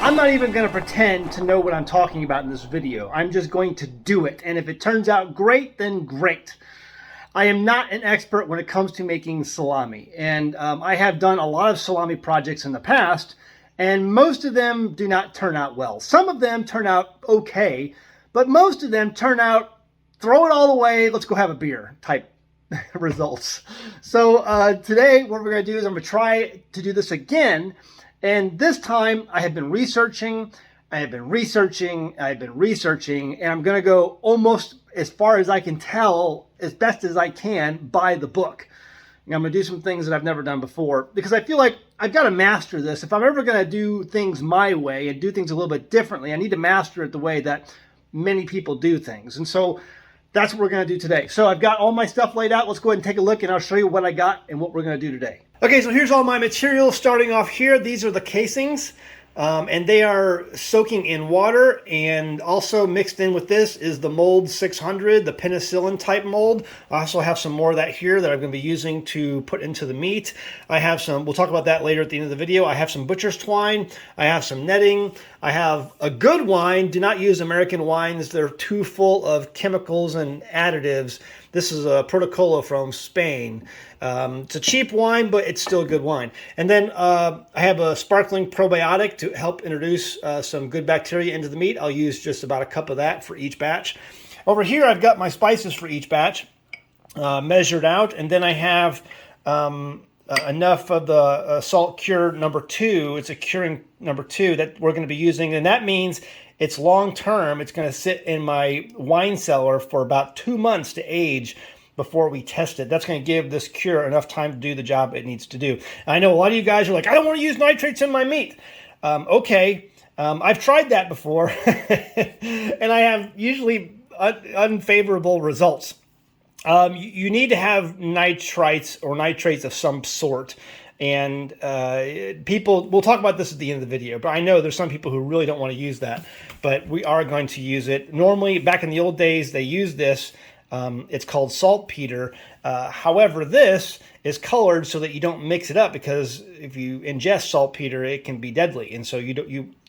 I'm not even going to pretend to know what I'm talking about in this video. I'm just going to do it. And if it turns out great, then great. I am not an expert when it comes to making salami. And I have done a lot of salami projects in the past, and most of them do not turn out well. Some of them turn out okay, but most of them turn out, throw it all away, let's go have a beer type results. So today what we're going to do is I'm going to try to do this again. And this time I have been researching, and I'm going to go almost as far as I can tell, as best as I can, by the book. And I'm going to do some things that I've never done before, because I feel like I've got to master this. If I'm ever going to do things my way and do things a little bit differently, I need to master it the way that many people do things. And so that's what we're going to do today. So I've got all my stuff laid out. Let's go ahead and take a look, and I'll show you what I got and what we're going to do today. Okay, so here's all my materials. Starting off here, these are the casings. And they are soaking in water, and also mixed in with this is the mold 600, the penicillin type mold. I also have some more of that here that I'm going to be using to put into the meat. I have some, we'll talk about that later at the end of the video. I have some butcher's twine. I have some netting. I have a good wine. Do not use American wines. They're too full of chemicals and additives. This is a Protocolo from Spain. It's a cheap wine, but it's still a good wine. And then I have a sparkling probiotic to help introduce some good bacteria into the meat. I'll use just about a cup of that for each batch. Over here, I've got my spices for each batch measured out. And then I have enough of the salt cure number 2. It's a curing number 2 that we're going to be using. And that means it's long term. It's going to sit in my wine cellar for about 2 months to age before we test it. That's going to give this cure enough time to do the job it needs to do. And I know a lot of you guys are like, I don't want to use nitrates in my meat. Okay, I've tried that before, and I have usually unfavorable results. You need to have nitrites or nitrates of some sort. And people, we'll talk about this at the end of the video, but I know there's some people who really don't want to use that, but we are going to use it. Normally, back in the old days, they used this. It's called saltpeter. However, this is colored so that you don't mix it up, because if you ingest saltpeter, it can be deadly. And so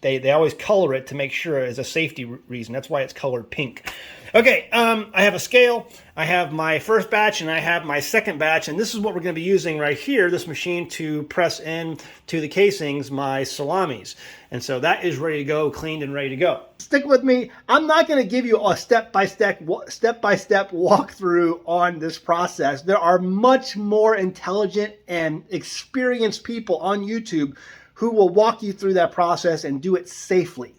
they always color it to make sure, as a safety reason. That's why it's colored pink. Okay, I have a scale, I have my first batch, and I have my second batch, and this is what we're going to be using right here, this machine, to press in to the casings my salamis. And so that is ready to go, cleaned and ready to go. Stick with me. I'm not going to give you a step-by-step walkthrough on this process. There are much more intelligent and experienced people on YouTube who will walk you through that process and do it safely.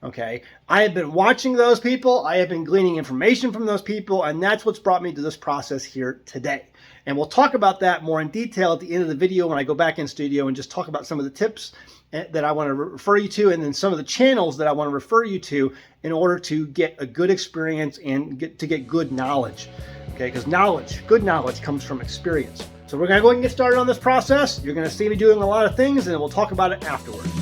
Okay, I have been watching those people, I have been gleaning information from those people, and that's what's brought me to this process here today. And we'll talk about that more in detail at the end of the video when I go back in studio and just talk about some of the tips that I want to refer you to, and then some of the channels that I want to refer you to in order to get a good experience and get good knowledge. Okay, because good knowledge comes from experience. So we're going to go ahead and get started on this process. You're going to see me doing a lot of things, and then we'll talk about it afterwards.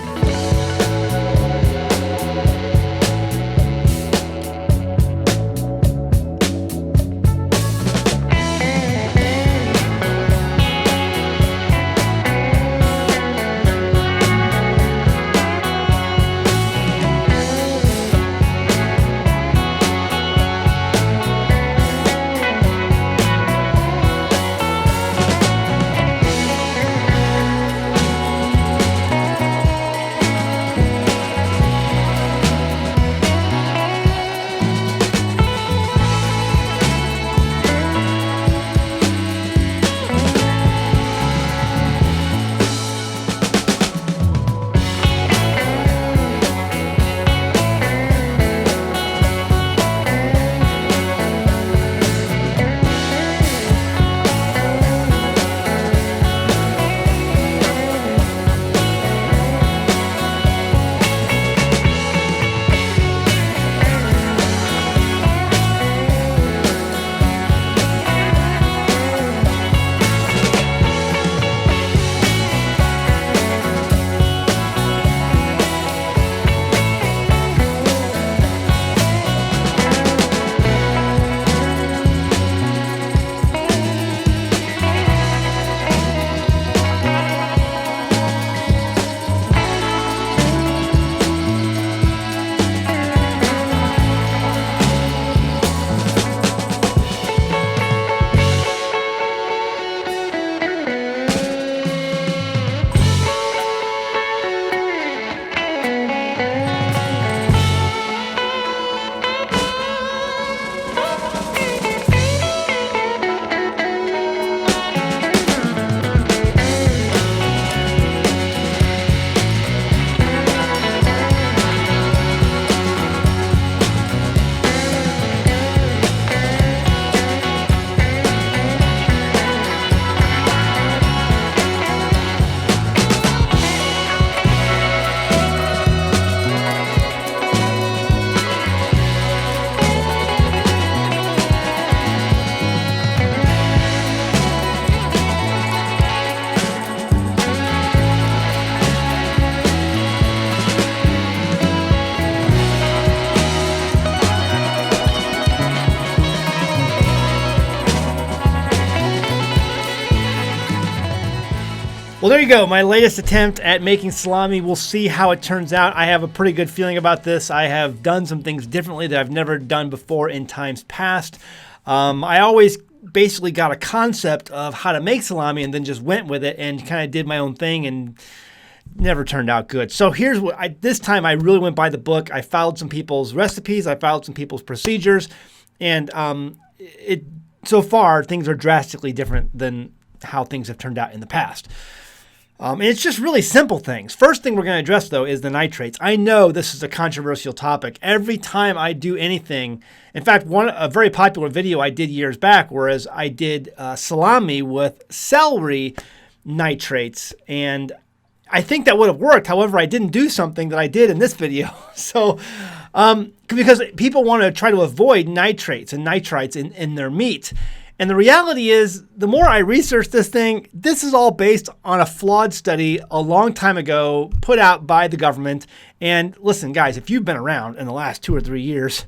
Well, there you go. My latest attempt at making salami. We'll see how it turns out. I have a pretty good feeling about this. I have done some things differently that I've never done before in times past. I always basically got a concept of how to make salami and then just went with it and kind of did my own thing and never turned out good. So here's what this time I really went by the book. I followed some people's recipes. I followed some people's procedures. And so far, things are drastically different than how things have turned out in the past. And it's just really simple things. First thing we're going to address, though, is the nitrates. I know this is a controversial topic. Every time I do anything, in fact, a very popular video I did years back, whereas I did salami with celery nitrates, and I think that would have worked. However, I didn't do something that I did in this video. So, because people want to try to avoid nitrates and nitrites in their meat. And the reality is, the more I research this thing, this is all based on a flawed study a long time ago put out by the government. And listen, guys, if you've been around in the last 2 or 3 years,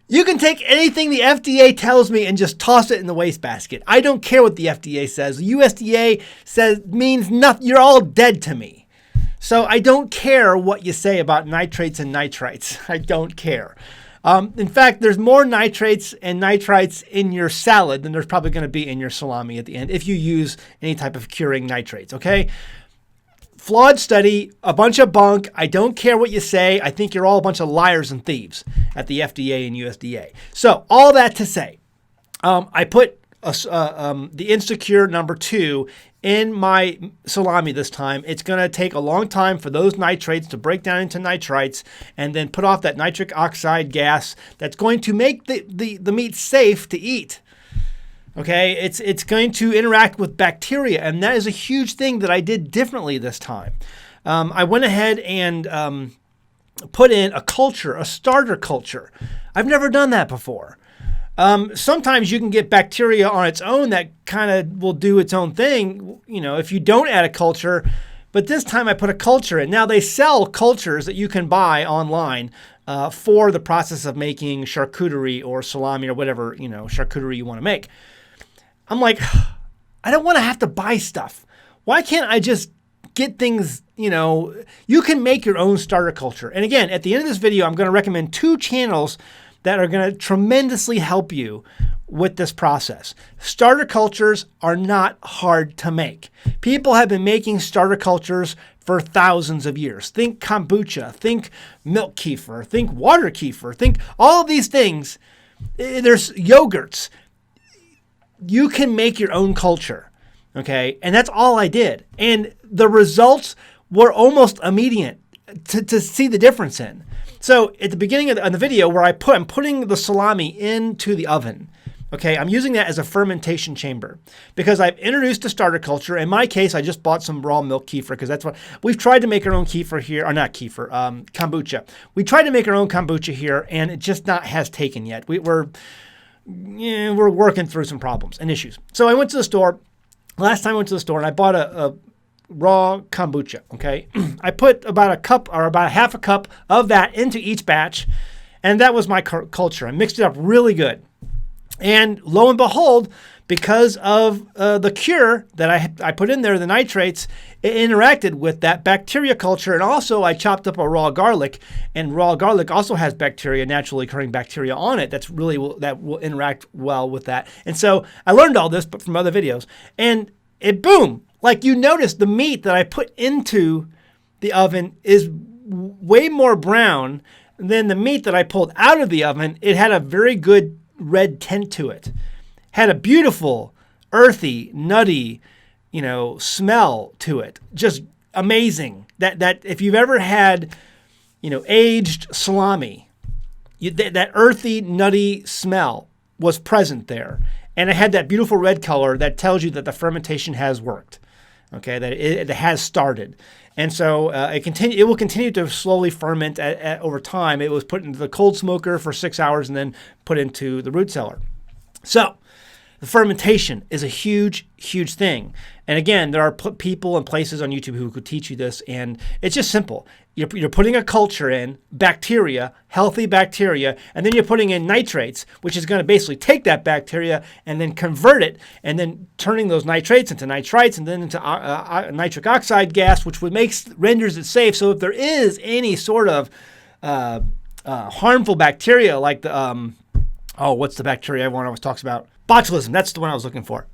you can take anything the FDA tells me and just toss it in the wastebasket. I don't care what the FDA says. The USDA means nothing. You're all dead to me. So I don't care what you say about nitrates and nitrites. I don't care. In fact, there's more nitrates and nitrites in your salad than there's probably going to be in your salami at the end if you use any type of curing nitrates, okay? Flawed study, a bunch of bunk. I don't care what you say. I think you're all a bunch of liars and thieves at the FDA and USDA. So all that to say, I put the Insecure number 2 in my salami this time. It's going to take a long time for those nitrates to break down into nitrites and then put off that nitric oxide gas that's going to make the meat safe to eat. Okay, it's going to interact with bacteria, and that is a huge thing that I did differently this time. I went ahead and put in a culture, a starter culture. I've never done that before. Sometimes you can get bacteria on its own that kind of will do its own thing, if you don't add a culture. But this time I put a culture in. Now they sell cultures that you can buy online for the process of making charcuterie or salami or whatever, charcuterie you want to make. I'm like, I don't want to have to buy stuff. Why can't I just get things, you can make your own starter culture. And again, at the end of this video, I'm going to recommend 2 channels that are going to tremendously help you with this process. Starter cultures are not hard to make. People have been making starter cultures for thousands of years. Think kombucha, think milk kefir, think water kefir, think all of these things. There's yogurts. You can make your own culture, okay? And that's all I did. And the results were almost immediate to see the difference in. So at the beginning of the video where I'm putting the salami into the oven, okay, I'm using that as a fermentation chamber because I've introduced a starter culture. In my case, I just bought some raw milk kefir because that's what we've tried to make our own kefir here, or not kefir, kombucha. We tried to make our own kombucha here, and it just has taken yet. We're working through some problems and issues. So I went to the store. Last time I went to the store and I bought a raw kombucha, okay? I put about a cup or about half a cup of that into each batch, and that was my culture. I mixed it up really good. And lo and behold, because of the cure that I put in there, the nitrates, it interacted with that bacteria culture. And also I chopped up a raw garlic, and raw garlic also has bacteria, naturally occurring bacteria on it that will interact well with that. And so I learned all this, but from other videos. And it, boom, like you notice the meat that I put into the oven is way more brown than the meat that I pulled out of the oven. It had a very good red tint to it. Had a beautiful, earthy, nutty, smell to it. Just amazing. That if you've ever had, aged salami, that earthy, nutty smell was present there. And it had that beautiful red color that tells you that the fermentation has worked. Okay, that it has started. And so it will continue to slowly ferment over time. It was put into the cold smoker for 6 hours and then put into the root cellar. So The fermentation is a huge, huge thing. And again, there are people and places on YouTube who could teach you this, and it's just simple. You're putting a culture in, bacteria, healthy bacteria, and then you're putting in nitrates, which is going to basically take that bacteria and then convert it, and then turning those nitrates into nitrites and then into nitric oxide gas, which renders it safe. So if there is any sort of harmful bacteria like the, what's the bacteria everyone always talks about? Botulism, that's the one I was looking for.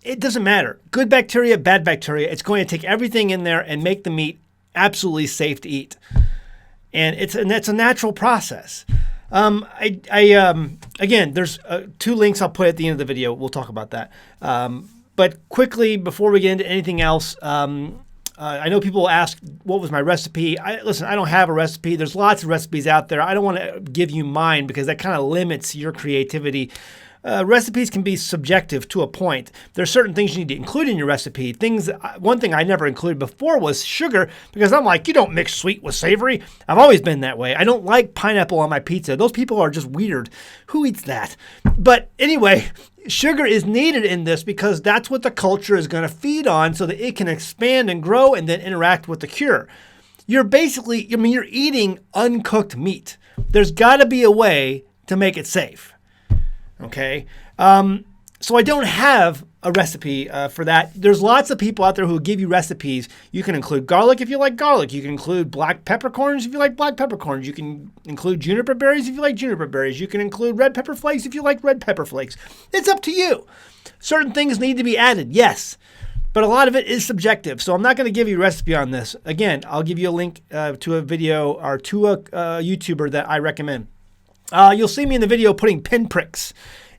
It doesn't matter. Good bacteria, bad bacteria, it's going to take everything in there and make the meat absolutely safe to eat. And it's a natural process. Again, there's 2 links I'll put at the end of the video. We'll talk about that. But quickly, before we get into anything else, I know people ask, what was my recipe? Listen, I don't have a recipe. There's lots of recipes out there. I don't want to give you mine because that kind of limits your creativity. Recipes can be subjective to a point. There are certain things you need to include in your recipe. One thing I never included before was sugar, because I'm like, you don't mix sweet with savory. I've always been that way. I don't like pineapple on my pizza. Those people are just weird. Who eats that? But anyway, sugar is needed in this because that's what the culture is going to feed on so that it can expand and grow and then interact with the cure. You're you're eating uncooked meat. There's got to be a way to make it safe. Okay, so I don't have a recipe for that. There's lots of people out there who give you recipes. You can include garlic if you like garlic. You can include black peppercorns if you like black peppercorns. You can include juniper berries if you like juniper berries. You can include red pepper flakes if you like red pepper flakes. It's up to you. Certain things need to be added, yes, but a lot of it is subjective. So I'm not going to give you a recipe on this. Again, I'll give you a link to a video or to a YouTuber that I recommend. You'll see me in the video putting pinpricks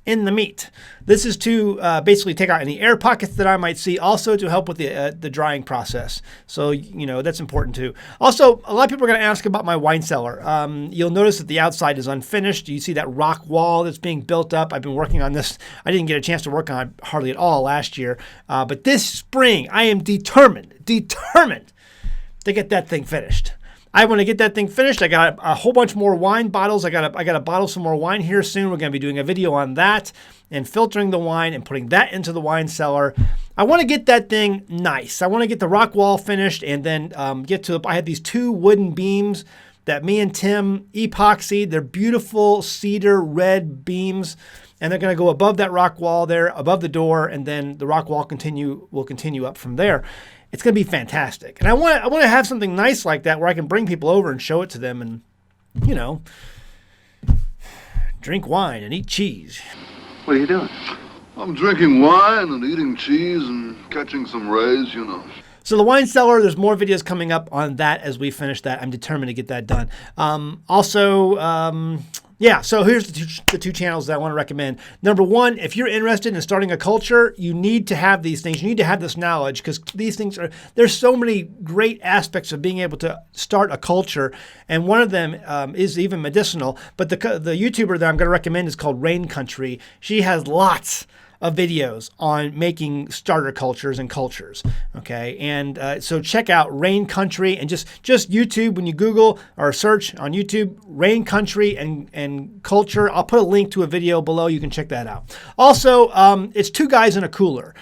in the meat. This is to basically take out any air pockets that I might see, also to help with the drying process. So, that's important too. Also, a lot of people are going to ask about my wine cellar. You'll notice that the outside is unfinished. You see that rock wall that's being built up. I've been working on this. I didn't get a chance to work on it hardly at all last year. But this spring, I am determined to get that thing finished. I want to get that thing finished. I got a whole bunch more wine bottles. I got to bottle some more wine here soon. We're going to be doing a video on that and filtering the wine and putting that into the wine cellar. I want to get that thing nice. I want to get the rock wall finished and then I have these 2 wooden beams that me and Tim epoxied. They're beautiful cedar red beams, and they're going to go above that rock wall there, above the door, and then the rock wall will continue up from there. It's going to be fantastic. And I want to have something nice like that where I can bring people over and show it to them and, drink wine and eat cheese. What are you doing? I'm drinking wine and eating cheese and catching some rays, So the wine cellar, there's more videos coming up on that as we finish that. I'm determined to get that done. So here's the 2 channels that I want to recommend. Number 1, if you're interested in starting a culture, you need to have these things. You need to have this knowledge because these things there's so many great aspects of being able to start a culture. And one of them is even medicinal. But the YouTuber that I'm going to recommend is called Rain Country. She has lots of videos on making starter cultures and cultures. Okay. And so check out Rain Country and just YouTube when you Google or search on YouTube, Rain Country and culture. I'll put a link to a video below. You can check that out. Also, it's 2 guys in a cooler.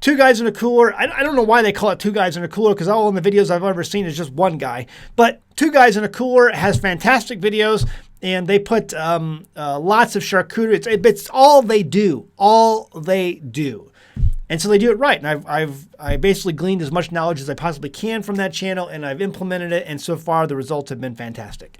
2 guys in a cooler. I don't know why they call it 2 guys in a cooler because all in the videos I've ever seen is just 1 guy. But 2 guys in a cooler has fantastic videos. And they put lots of charcuterie. It's all they do. And so they do it right. And I basically gleaned as much knowledge as I possibly can from that channel, and I've implemented it. And so far, the results have been fantastic.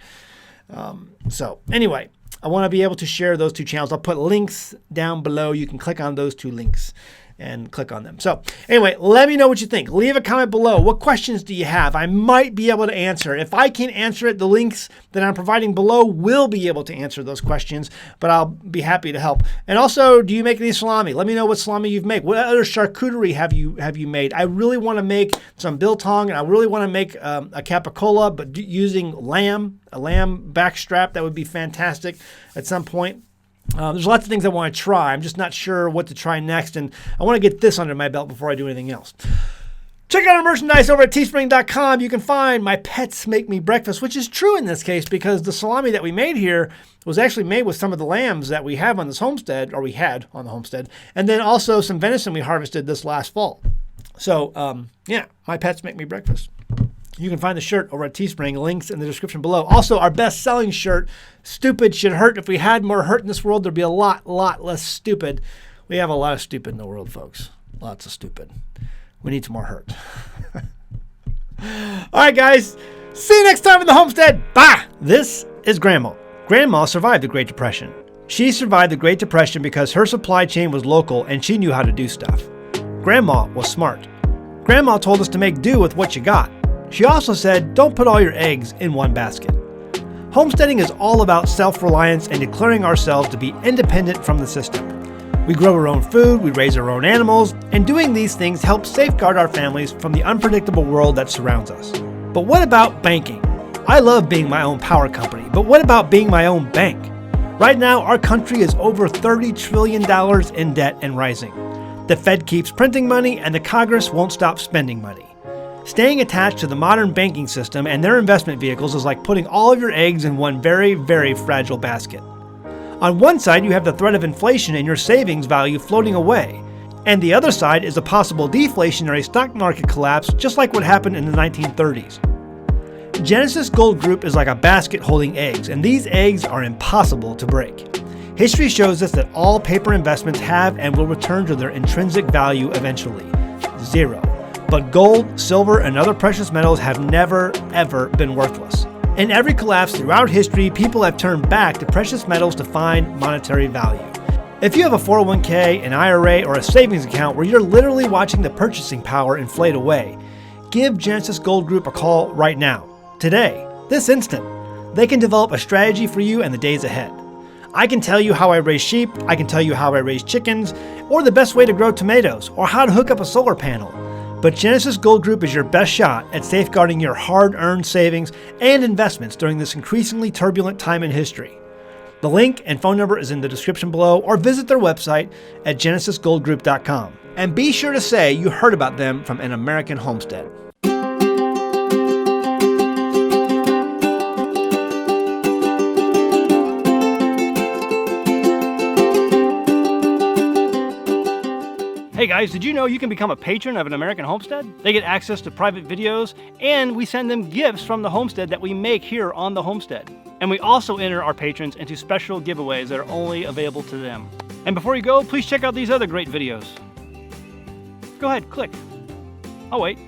So anyway, I want to be able to share those 2 channels. I'll put links down below. You can click on those 2 links and click on them. So anyway, let me know what you think. Leave a comment below. What questions do you have? I might be able to answer. If I can't answer it, the links that I'm providing below will be able to answer those questions, but I'll be happy to help. And also, do you make any salami? Let me know what salami you've made. What other charcuterie have you made? I really want to make some biltong, and I really want to make a capicola, but using a lamb backstrap. That would be fantastic at some point. There's lots of things I want to try. I'm just not sure what to try next, and I want to get this under my belt before I do anything else. Check out our merchandise over at teespring.com. You can find My Pets Make Me Breakfast, which is true in this case because the salami that we made here was actually made with some of the lambs that we have on this homestead, or we had on the homestead, and then also some venison we harvested this last fall. So, yeah, My Pets Make Me Breakfast. You can find the shirt over at Teespring, links in the description below. Also, our best-selling shirt, Stupid Should Hurt. If we had more hurt in this world, there'd be a lot less stupid. We have a lot of stupid in the world, folks. Lots of stupid. We need some more hurt. All right, guys. See you next time in the homestead. Bye. This is Grandma. Grandma survived the Great Depression. She survived the Great Depression because her supply chain was local and she knew how to do stuff. Grandma was smart. Grandma told us to make do with what you got. She also said, don't put all your eggs in one basket. Homesteading is all about self-reliance and declaring ourselves to be independent from the system. We grow our own food, we raise our own animals, and doing these things helps safeguard our families from the unpredictable world that surrounds us. But what about banking? I love being my own power company, but what about being my own bank? Right now, our country is over $30 trillion in debt and rising. The Fed keeps printing money, and the Congress won't stop spending money. Staying attached to the modern banking system and their investment vehicles is like putting all of your eggs in one very, very fragile basket. On one side, you have the threat of inflation and your savings value floating away. And the other side is a possible deflationary stock market collapse, just like what happened in the 1930s. Genesis Gold Group is like a basket holding eggs, and these eggs are impossible to break. History shows us that all paper investments have and will return to their intrinsic value eventually. Zero. But gold, silver, and other precious metals have never, ever been worthless. In every collapse throughout history, people have turned back to precious metals to find monetary value. If you have a 401k, an IRA, or a savings account where you're literally watching the purchasing power inflate away, give Genesis Gold Group a call right now, today, this instant. They can develop a strategy for you in the days ahead. I can tell you how I raise sheep, I can tell you how I raise chickens, or the best way to grow tomatoes, or how to hook up a solar panel. But Genesis Gold Group is your best shot at safeguarding your hard-earned savings and investments during this increasingly turbulent time in history. The link and phone number is in the description below, or visit their website at genesisgoldgroup.com. And be sure to say you heard about them from An American Homestead. Hey guys, did you know you can become a patron of An American Homestead? They get access to private videos, and we send them gifts from the homestead that we make here on the homestead. And we also enter our patrons into special giveaways that are only available to them. And before you go, please check out these other great videos. Go ahead, click. I'll wait.